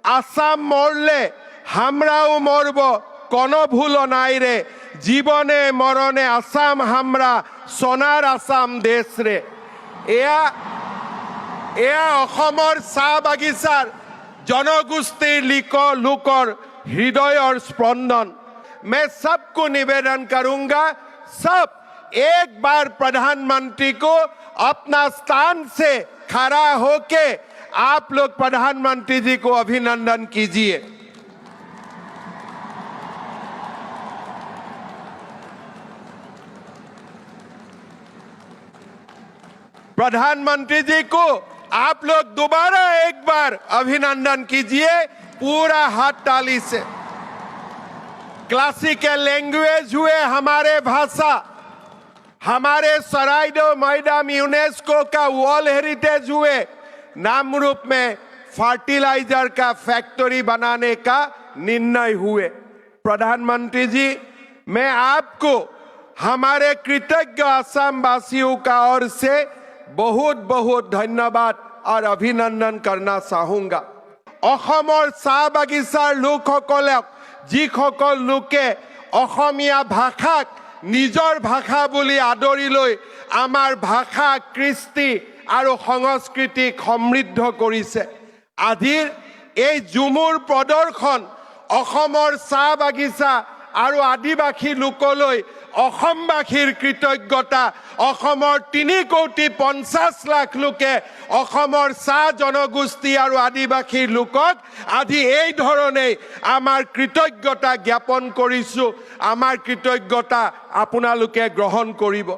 আসাম মৰলে আমৰাও মৰব, কোনো ভুল নাই ৰে। জীবনে মৰণে আসাম হামৰা, সোনাৰ আসাম দেশ ৰে। এয়া অসমৰ চাহ বাগিচাৰ জনগোষ্ঠীৰ লোকৰ হৃদয়ৰ স্পন্দন। मैं सबको निवेदन करूंगा, सब एक बार प्रधानमंत्री को अपना स्थान से खड़ा होके आप लोग प्रधानमंत्री जी को अभिनंदन कीजिए। प्रधानमंत्री जी को आप लोग दोबारा एक बार अभिनंदन कीजिए पूरा हाथ ताली से। क्लासिकल लैंग्वेज हुए हमारे भाषा, हमारे सराइडो मैदाम यूनेस्को का वर्ल्ड हेरिटेज हुए, नामरूप में फर्टिलाइजर का फैक्ट्री बनाने का निर्णय हुए। प्रधानमंत्री जी, मैं आपको हमारे कृतज्ञ असम वासियों का ओर से बहुत बहुत धन्यवाद और अभिनंदन करना चाहूंगा। অসমৰ চাহ বাগিচাৰ লোকসকলক যিসকল লোকে অসমীয়া ভাষাক নিজৰ ভাষা বুলি আদৰি লৈ আমাৰ ভাষা, কৃষ্টি আৰু সংস্কৃতিক সমৃদ্ধ কৰিছে, আজিৰ এই ঝুমুৰ প্ৰদৰ্শন অসমৰ চাহ বাগিচা আৰু আদিবাসী লোকলৈ অসমবাসীৰ কৃতজ্ঞতা। অসমৰ 3,50,00,000 লোকে অসমৰ চাহ জনগোষ্ঠী আৰু আদিবাসীৰ লোকক আজি এই ধৰণে আমাৰ কৃতজ্ঞতা জ্ঞাপন কৰিছোঁ। আমাৰ কৃতজ্ঞতা আপোনালোকে গ্ৰহণ কৰিব।